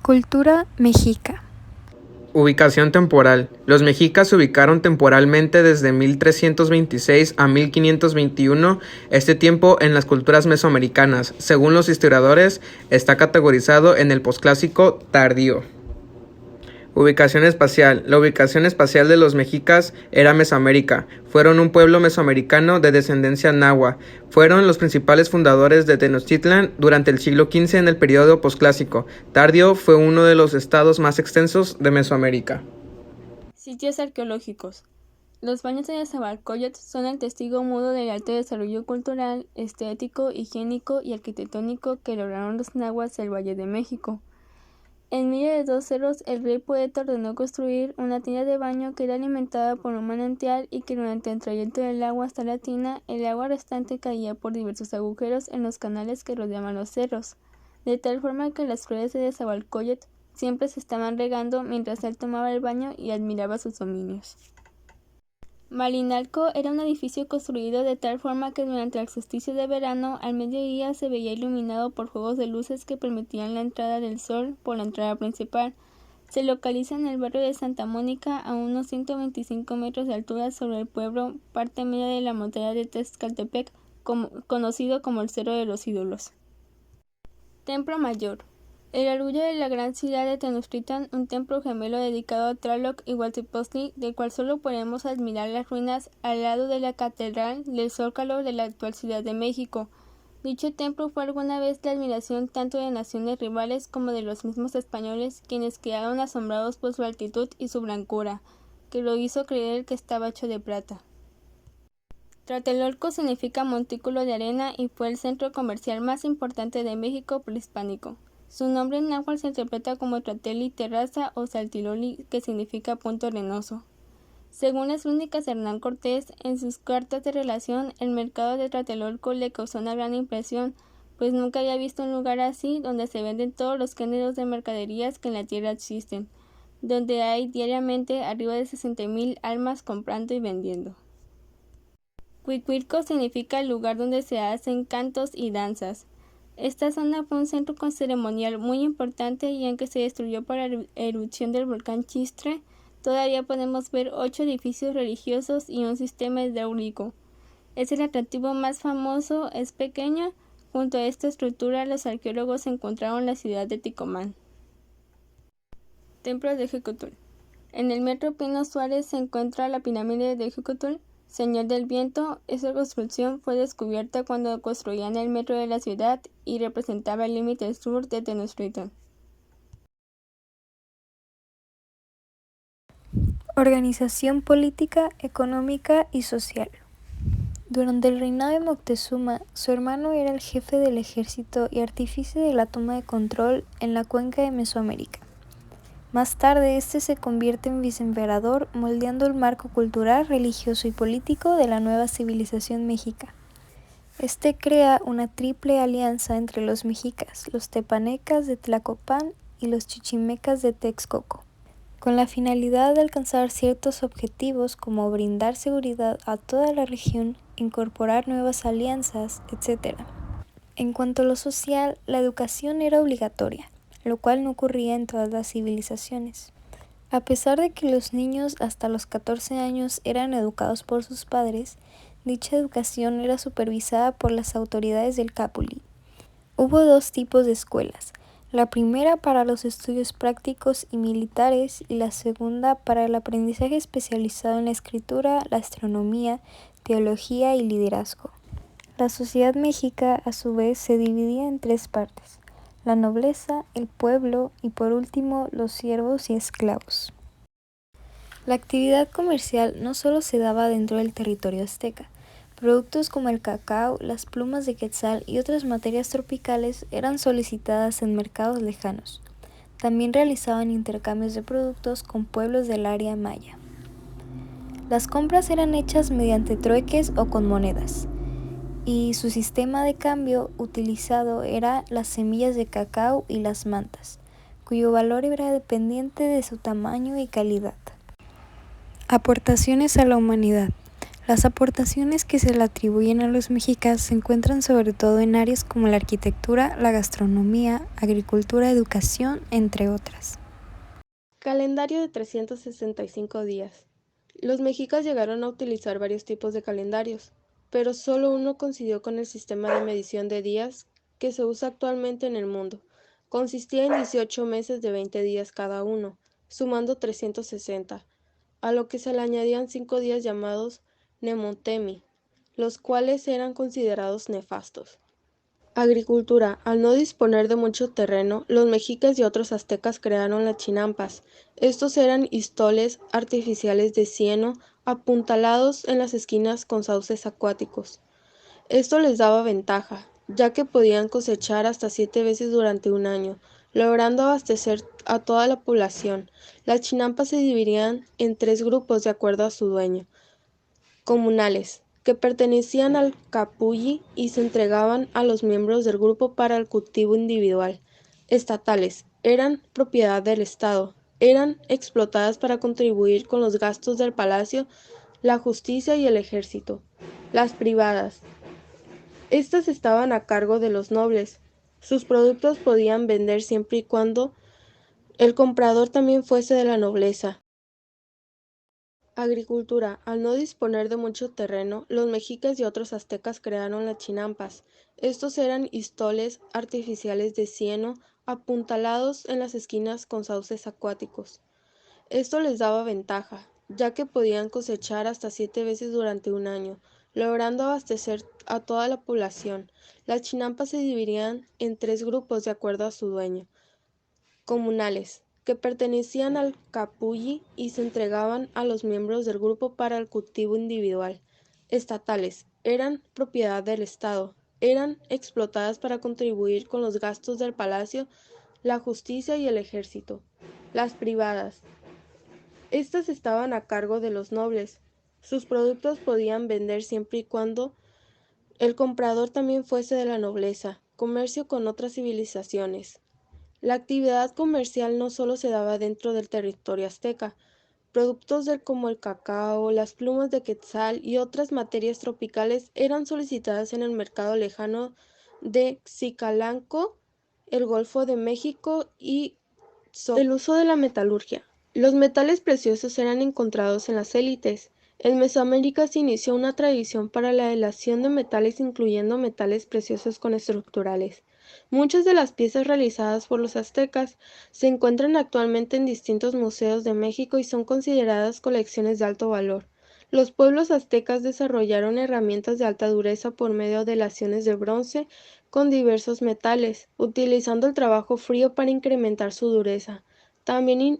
Cultura mexica. Ubicación temporal. Los mexicas se ubicaron temporalmente desde 1326 a 1521, este tiempo en las culturas mesoamericanas. Según los historiadores, está categorizado en el posclásico tardío. Ubicación espacial. La ubicación espacial de los mexicas era Mesoamérica. Fueron un pueblo mesoamericano de descendencia nahua. Fueron los principales fundadores de Tenochtitlan durante el siglo XV en el periodo posclásico. Tardío fue uno de los estados más extensos de Mesoamérica. Sitios arqueológicos. Los baños de Nezahualcóyotl son el testigo mudo del alto desarrollo cultural, estético, higiénico y arquitectónico que lograron los nahuas del Valle de México. En medio de dos cerros, el rey poeta ordenó construir una tina de baño que era alimentada por un manantial y que durante el trayecto del agua hasta la tina, el agua restante caía por diversos agujeros en los canales que rodeaban los cerros, de tal forma que las flores de Nezahualcóyotl siempre se estaban regando mientras él tomaba el baño y admiraba sus dominios. Malinalco era un edificio construido de tal forma que durante el solsticio de verano, al mediodía se veía iluminado por juegos de luces que permitían la entrada del sol por la entrada principal. Se localiza en el barrio de Santa Mónica, a unos 125 metros de altura sobre el pueblo, parte media de la montaña de Tezcaltepec, conocido como el Cerro de los Ídolos. Templo Mayor. El orgullo de la gran ciudad de Tenochtitlan, un templo gemelo dedicado a Tlaloc y Huitzilopochtli, del cual solo podemos admirar las ruinas al lado de la catedral del Zócalo de la actual Ciudad de México. Dicho templo fue alguna vez la admiración tanto de naciones rivales como de los mismos españoles, quienes quedaron asombrados por su altitud y su blancura, que lo hizo creer que estaba hecho de plata. Tlatelolco significa montículo de arena y fue el centro comercial más importante de México prehispánico. Su nombre en náhuatl se interpreta como Tlateli terraza o Saltiloli, que significa punto arenoso. Según las crónicas de Hernán Cortés, en sus cartas de relación, el mercado de Tlatelolco le causó una gran impresión, pues nunca había visto un lugar así donde se venden todos los géneros de mercaderías que en la tierra existen, donde hay diariamente arriba de 60,000 almas comprando y vendiendo. Huicuilco significa el lugar donde se hacen cantos y danzas. Esta zona fue un centro ceremonial muy importante y aunque se destruyó por la erupción del volcán Chistre, todavía podemos ver 8 edificios religiosos y un sistema hidráulico. Es el atractivo más famoso, es pequeño. Junto a esta estructura los arqueólogos encontraron la ciudad de Ticomán. Templo de Xecutl. En el metro Pino Suárez se encuentra la pirámide de Xecutl, Señor del Viento. Esta construcción fue descubierta cuando construían el metro de la ciudad y representaba el límite sur de Tenochtitlan. Organización política, económica y social. Durante el reinado de Moctezuma, su hermano era el jefe del ejército y artífice de la toma de control en la cuenca de Mesoamérica. Más tarde, este se convierte en viceemperador, moldeando el marco cultural, religioso y político de la nueva civilización mexica. Este crea una triple alianza entre los mexicas, los tepanecas de Tlacopan y los chichimecas de Texcoco, con la finalidad de alcanzar ciertos objetivos como brindar seguridad a toda la región, incorporar nuevas alianzas, etc. En cuanto a lo social, la educación era obligatoria, lo cual no ocurría en todas las civilizaciones. A pesar de que los niños hasta los 14 años eran educados por sus padres, dicha educación era supervisada por las autoridades del Capuli. Hubo 2 tipos de escuelas, la primera para los estudios prácticos y militares y la segunda para el aprendizaje especializado en la escritura, la astronomía, teología y liderazgo. La sociedad mexica, a su vez, se dividía en 3 partes: la nobleza, el pueblo y por último los siervos y esclavos. La actividad comercial no solo se daba dentro del territorio azteca. Productos como el cacao, las plumas de quetzal y otras materias tropicales eran solicitadas en mercados lejanos. También realizaban intercambios de productos con pueblos del área maya. Las compras eran hechas mediante trueques o con monedas, y su sistema de cambio utilizado era las semillas de cacao y las mantas, cuyo valor era dependiente de su tamaño y calidad. Aportaciones a la humanidad. Las aportaciones que se le atribuyen a los mexicas se encuentran sobre todo en áreas como la arquitectura, la gastronomía, agricultura, educación, entre otras. Calendario de 365 días. Los mexicas llegaron a utilizar varios tipos de calendarios, pero solo uno coincidió con el sistema de medición de días que se usa actualmente en el mundo. Consistía en 18 meses de 20 días cada uno, sumando 360, a lo que se le añadían 5 días llamados Nemotemi, los cuales eran considerados nefastos. Agricultura. Al no disponer de mucho terreno, los mexicas y otros aztecas crearon las chinampas. Estos eran histoles artificiales de cieno apuntalados en las esquinas con sauces acuáticos. Esto les daba ventaja, ya que podían cosechar hasta 7 veces durante un año, logrando abastecer a toda la población. Las chinampas se dividían en 3 grupos de acuerdo a su dueño: comunales, que pertenecían al capulli y se entregaban a los miembros del grupo para el cultivo individual; estatales, eran propiedad del Estado, eran explotadas para contribuir con los gastos del palacio, la justicia y el ejército; las privadas, estas estaban a cargo de los nobles. Sus productos podían vender siempre y cuando el comprador también fuese de la nobleza. Agricultura. Al no disponer de mucho terreno, los mexicas y otros aztecas crearon las chinampas. Estos eran histoles artificiales de cieno apuntalados en las esquinas con sauces acuáticos. Esto les daba ventaja, ya que podían cosechar hasta 7 veces durante un año, logrando abastecer a toda la población. Las chinampas se dividían en 3 grupos de acuerdo a su dueño: comunales, que pertenecían al capulli y se entregaban a los miembros del grupo para el cultivo individual; estatales, eran propiedad del Estado, eran explotadas para contribuir con los gastos del palacio, la justicia y el ejército; las privadas, estas estaban a cargo de los nobles. Sus productos podían vender siempre y cuando el comprador también fuese de la nobleza. Comercio con otras civilizaciones. La actividad comercial no solo se daba dentro del territorio azteca. Productos como el cacao, las plumas de quetzal y otras materias tropicales eran solicitadas en el mercado lejano de Xicalanco, el Golfo de México y el uso de la metalurgia. Los metales preciosos eran encontrados en las élites. En Mesoamérica se inició una tradición para la elación de metales, incluyendo metales preciosos con estructurales. Muchas de las piezas realizadas por los aztecas se encuentran actualmente en distintos museos de México y son consideradas colecciones de alto valor. Los pueblos aztecas desarrollaron herramientas de alta dureza por medio de elaciones de bronce con diversos metales, utilizando el trabajo frío para incrementar su dureza. También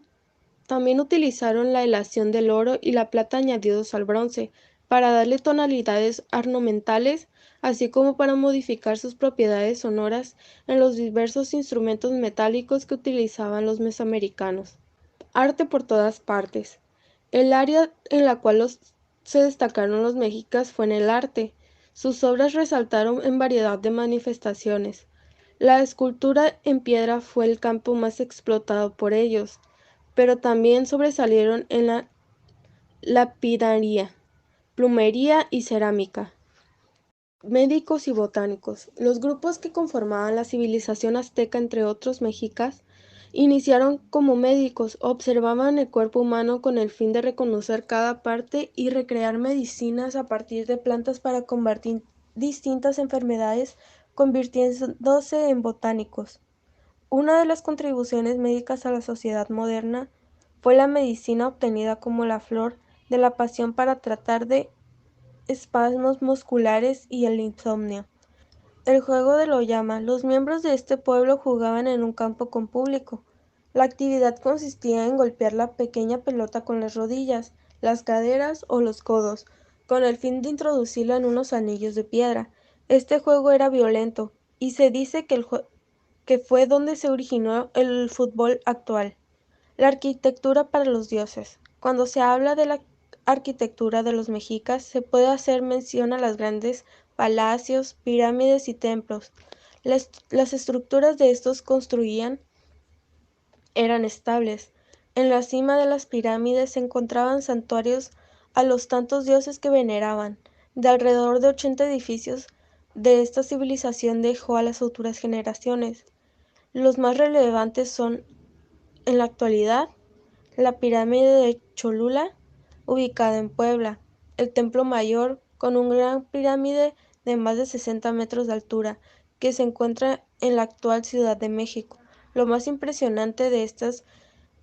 utilizaron la elación del oro y la plata añadidos al bronce para darle tonalidades ornamentales, así como para modificar sus propiedades sonoras en los diversos instrumentos metálicos que utilizaban los mesoamericanos. Arte por todas partes. El área en la cual se destacaron los mexicas fue en el arte. Sus obras resaltaron en variedad de manifestaciones. La escultura en piedra fue el campo más explotado por ellos, pero también sobresalieron en la lapidaria, plumería y cerámica. Médicos y botánicos. Los grupos que conformaban la civilización azteca, entre otros mexicas, iniciaron como médicos. Observaban el cuerpo humano con el fin de reconocer cada parte y recrear medicinas a partir de plantas para combatir distintas enfermedades, convirtiéndose en botánicos. Una de las contribuciones médicas a la sociedad moderna fue la medicina obtenida como la flor de la pasión para tratar de espasmos musculares y el insomnio. El juego de lo llama. Los miembros de este pueblo jugaban en un campo con público. La actividad consistía en golpear la pequeña pelota con las rodillas, las caderas o los codos, con el fin de introducirla en unos anillos de piedra. Este juego era violento, y se dice que fue donde se originó el fútbol actual. La arquitectura para los dioses. Cuando se habla de la arquitectura de los mexicas, se puede hacer mención a los grandes palacios, pirámides y templos. Las estructuras de estos construían eran estables. En la cima de las pirámides se encontraban santuarios a los tantos dioses que veneraban. De alrededor de 80 edificios de esta civilización dejó a las futuras generaciones. Los más relevantes son, en la actualidad, la pirámide de Cholula, ubicada en Puebla, el Templo Mayor, con una gran pirámide de más de 60 metros de altura, que se encuentra en la actual Ciudad de México. Lo más impresionante de estas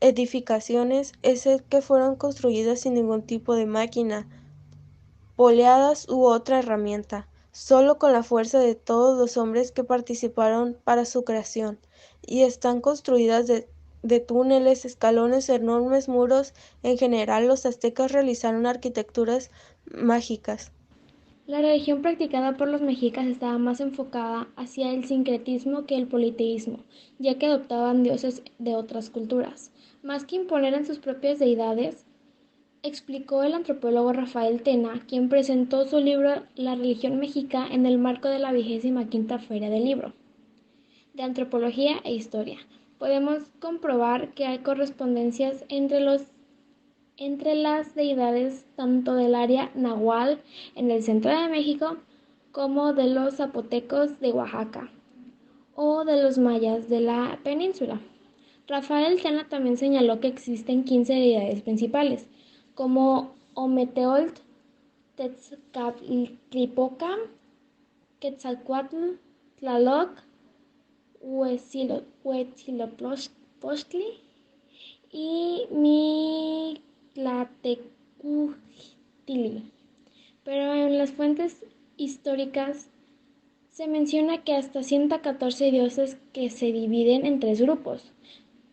edificaciones es el que fueron construidas sin ningún tipo de máquina, poleadas u otra herramienta, solo con la fuerza de todos los hombres que participaron para su creación, y están construidas de túneles, escalones, enormes muros. En general, los aztecas realizaron arquitecturas mágicas. La religión practicada por los mexicas estaba más enfocada hacia el sincretismo que el politeísmo, ya que adoptaban dioses de otras culturas. Más que imponer en sus propias deidades, explicó el antropólogo Rafael Tena, quien presentó su libro La religión mexica en el marco de la 25ª Feria del Libro de Antropología e Historia. Podemos comprobar que hay correspondencias entre las deidades tanto del área náhuatl en el centro de México como de los zapotecos de Oaxaca o de los mayas de la península. Rafael Tena también señaló que existen 15 deidades principales, como Ometeotl, Tezcatlipoca, Quetzalcoatl, Tlaloc, Huitzilopochtli y Mictlantecuhtli. Pero en las fuentes históricas se menciona que hasta 114 dioses que se dividen en 3 grupos: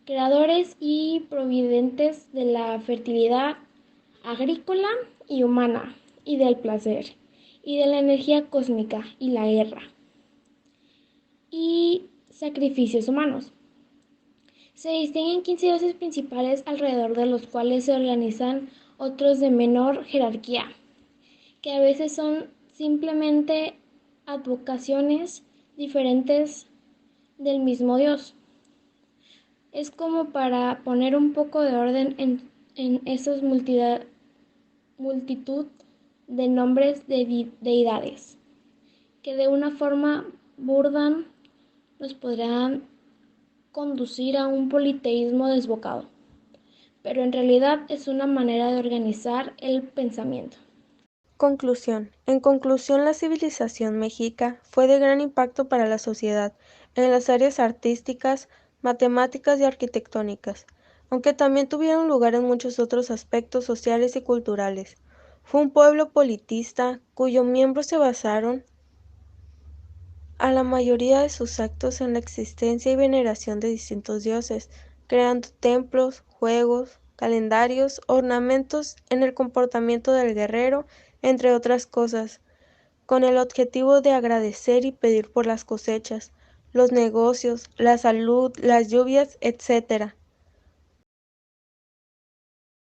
creadores y providentes de la fertilidad agrícola y humana, y del placer, y de la energía cósmica y la guerra, y sacrificios humanos. Se distinguen 15 dioses principales alrededor de los cuales se organizan otros de menor jerarquía, que a veces son simplemente advocaciones diferentes del mismo Dios. Es como para poner un poco de orden en esos multitud de nombres de deidades, que de una forma burda nos podrán conducir a un politeísmo desbocado, pero en realidad es una manera de organizar el pensamiento. Conclusión. En conclusión, la civilización mexica fue de gran impacto para la sociedad en las áreas artísticas, matemáticas y arquitectónicas, aunque también tuvieron lugar en muchos otros aspectos sociales y culturales. Fue un pueblo politista cuyos miembros se basaron a la mayoría de sus actos en la existencia y veneración de distintos dioses, creando templos, juegos, calendarios, ornamentos en el comportamiento del guerrero, entre otras cosas, con el objetivo de agradecer y pedir por las cosechas, los negocios, la salud, las lluvias, etc.